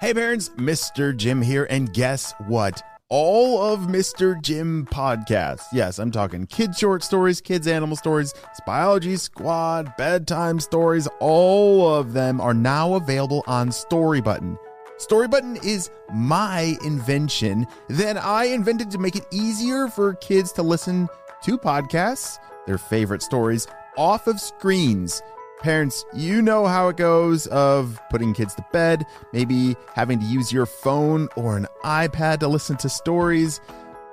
Hey parents, Mr. Jim here, and guess what? All of Mr. Jim podcasts, yes, I'm talking kids short stories, kids animal stories, Biology Squad, bedtime stories, all of them are now available on Storybutton. Storybutton is my invention that I invented to make it easier for kids to listen to podcasts, their favorite stories, off of screens. Parents, you know how it goes of putting kids to bed, maybe having to use your phone or an iPad to listen to stories.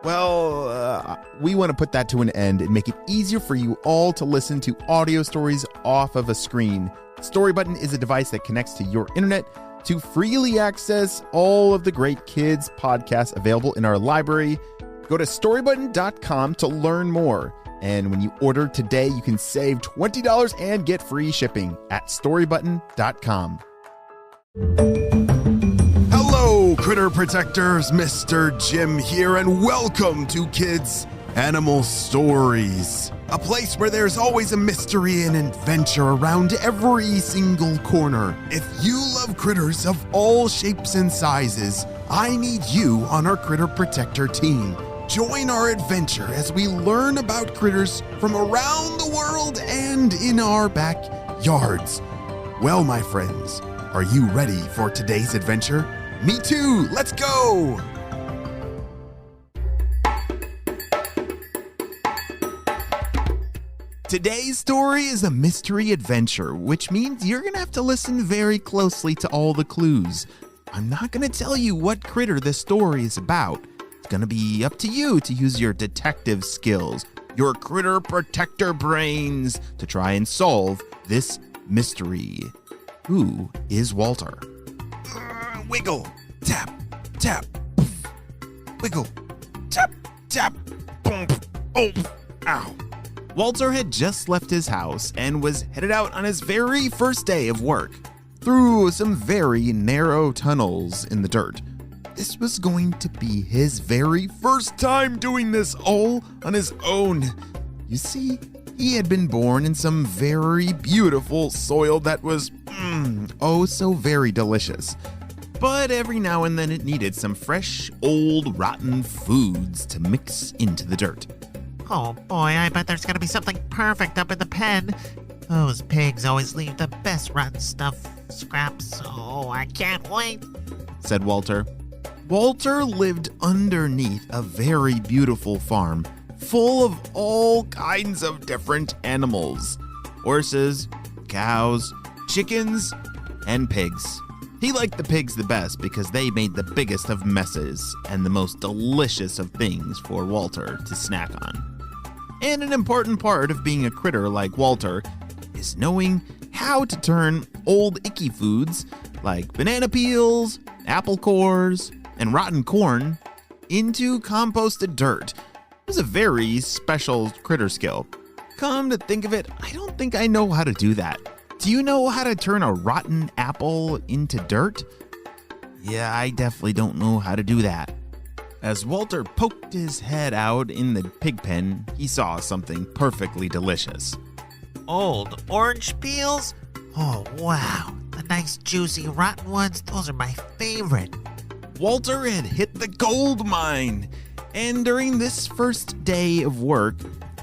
Well, we want to put that to an end and make it easier for you all to listen to audio stories off of a screen. Storybutton is a device that connects to your internet to freely access all of the great kids podcasts available in our library. Go to storybutton.com to learn more. And when you order today, you can save $20 and get free shipping at storybutton.com. Hello, critter protectors. Mr. Jim here, and welcome to Kids Animal Stories, a place where there's always a mystery and adventure around every single corner. If you love critters of all shapes and sizes, I need you on our Critter Protector team. Join our adventure as we learn about critters from around the world and in our backyards. Well, my friends, are you ready for today's adventure? Me too! Let's go! Today's story is a mystery adventure, which means you're going to have to listen very closely to all the clues. I'm not going to tell you what critter this story is about. It's going to be up to you to use your detective skills, your critter protector brains to try and solve this mystery. Who is Walter? Wiggle, tap, tap, poof. Wiggle, tap, tap, boom, oh, ow. Walter had just left his house and was headed out on his very first day of work through some very narrow tunnels in the dirt. This was going to be his very first time doing this all on his own. You see, he had been born in some very beautiful soil that was, oh so very delicious. But every now and then it needed some fresh, old, rotten foods to mix into the dirt. Oh boy, I bet there's gonna be something perfect up in the pen. Those pigs always leave the best rotten stuff, scraps. Oh, I can't wait, said Walter. Walter lived underneath a very beautiful farm full of all kinds of different animals. Horses, cows, chickens, and pigs. He liked the pigs the best because they made the biggest of messes and the most delicious of things for Walter to snack on. And an important part of being a critter like Walter is knowing how to turn old icky foods like banana peels, apple cores, and rotten corn into composted dirt. It was a very special critter skill. Come to think of it, I don't think I know how to do that. Do you know how to turn a rotten apple into dirt? Yeah, I definitely don't know how to do that. As Walter poked his head out in the pig pen, he saw something perfectly delicious. Old orange peels? Oh wow, the nice juicy rotten ones, those are my favorite. Walter had hit the gold mine, and during this first day of work,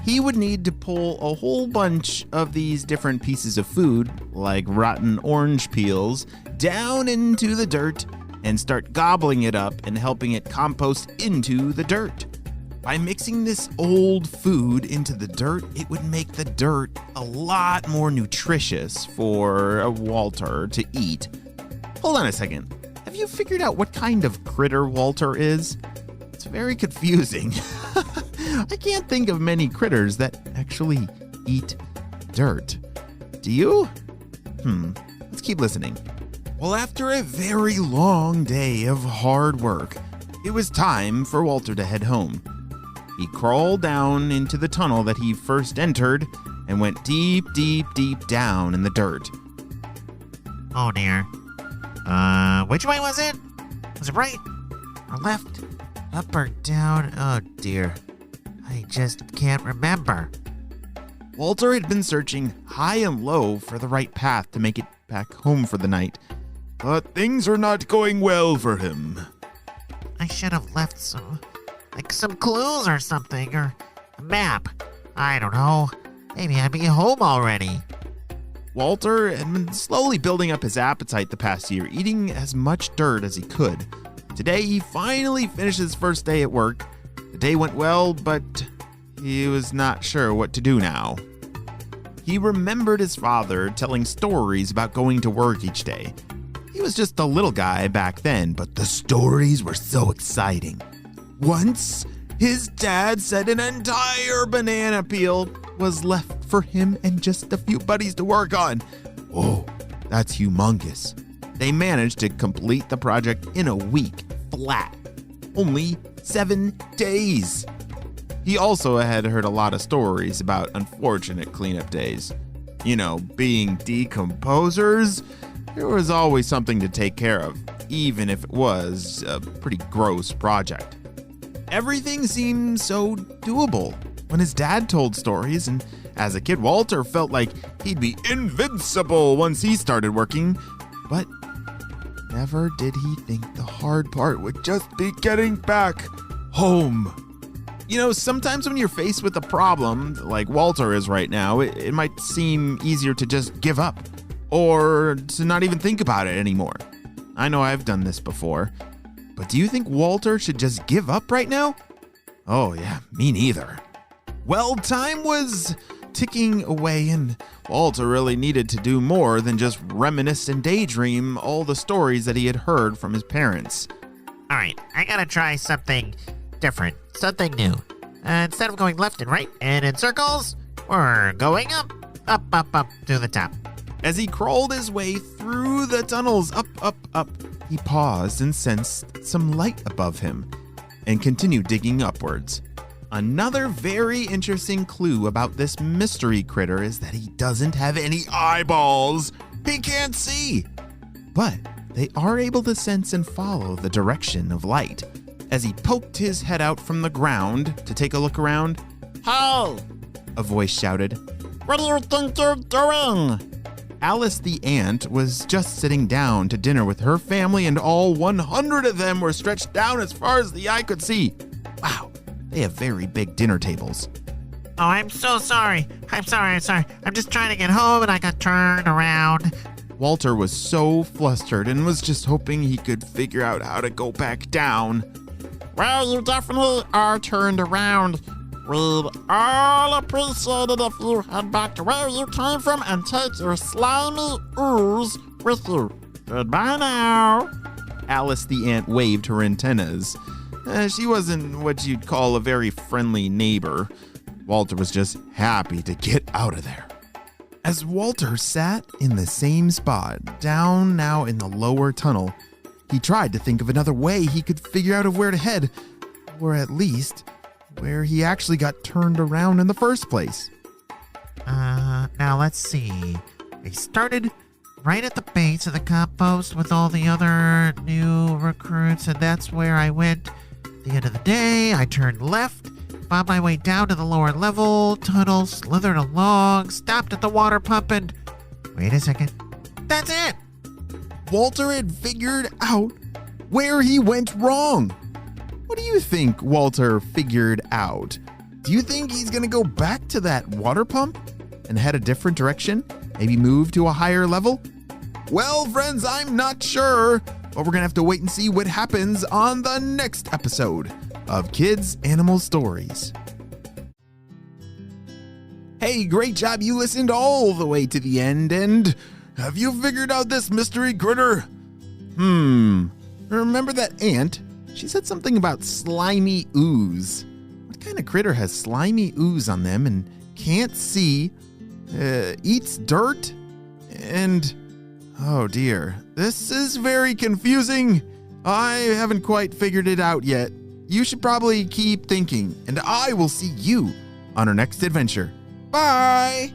he would need to pull a whole bunch of these different pieces of food, like rotten orange peels, down into the dirt and start gobbling it up and helping it compost into the dirt. By mixing this old food into the dirt, it would make the dirt a lot more nutritious for Walter to eat. Hold on a second. Have you figured out what kind of critter Walter is? It's very confusing. I can't think of many critters that actually eat dirt. Do you? Let's keep listening. Well, after a very long day of hard work, it was time for Walter to head home. He crawled down into the tunnel that he first entered and went deep, deep, deep down in the dirt. Oh dear. Which way was it? Was it right or left? Up or down? Oh dear. I just can't remember. Walter had been searching high and low for the right path to make it back home for the night. but things are not going well for him. I should have left some clues or something, or a map. I don't know. Maybe I'd be home already. Walter had been slowly building up his appetite the past year, eating as much dirt as he could. Today, he finally finished his first day at work. The day went well, but he was not sure what to do now. He remembered his father telling stories about going to work each day. He was just a little guy back then, but the stories were so exciting. Once, his dad said an entire banana peel was left for him and just a few buddies to work on. Oh, that's humongous. They managed to complete the project in a week, flat. Only 7 days. He also had heard a lot of stories about unfortunate cleanup days. You know, being decomposers, there was always something to take care of, even if it was a pretty gross project. Everything seemed so doable when his dad told stories, and as a kid, Walter felt like he'd be invincible once he started working, but never did he think the hard part would just be getting back home. You know, sometimes when you're faced with a problem, like Walter is right now, it might seem easier to just give up, or to not even think about it anymore. I know I've done this before, but do you think Walter should just give up right now? Oh yeah, me neither. Well, time was ticking away, and Walter really needed to do more than just reminisce and daydream all the stories that he had heard from his parents. All right, I gotta try something different, something new. Instead of going left and right and in circles, we're going up to the top. As he crawled his way through the tunnels, up, he paused and sensed some light above him and continued digging upwards. Another very interesting clue about this mystery critter is that he doesn't have any eyeballs. He can't see. But they are able to sense and follow the direction of light. As he poked his head out from the ground to take a look around, Hey! a voice shouted. What do you think you're doing? Alice the ant was just sitting down to dinner with her family, and all 100 of them were stretched down as far as the eye could see. Wow, they have very big dinner tables. Oh, I'm so sorry. I'm sorry. I'm just trying to get home and I got turned around. Walter was so flustered and was just hoping he could figure out how to go back down. Well, you definitely are turned around. We'd all appreciate it if you head back to where you came from and take your slimy ooze with you. Goodbye now. Alice the ant waved her antennas. She wasn't what you'd call a very friendly neighbor. Walter was just happy to get out of there. As Walter sat in the same spot, down now in the lower tunnel, he tried to think of another way he could figure out of where to head, or at least where he actually got turned around in the first place. Now let's see. I started right at the base of the compost with all the other new recruits, and that's where I went. At the end of the day, I turned left, found my way down to the lower level tunnel, slithered along, stopped at the water pump, and wait a second. That's it! Walter had figured out where he went wrong. What do you think Walter figured out? Do you think he's going to go back to that water pump and head a different direction? Maybe move to a higher level? Well, friends, I'm not sure, but we're going to have to wait and see what happens on the next episode of Kids Animal Stories. Hey, great job. You listened all the way to the end, and have you figured out this mystery critter? Remember that ant? She said something about slimy ooze. What kind of critter has slimy ooze on them and can't see, eats dirt, and oh dear, this is very confusing. I haven't quite figured it out yet. You should probably keep thinking, and I will see you on our next adventure. Bye!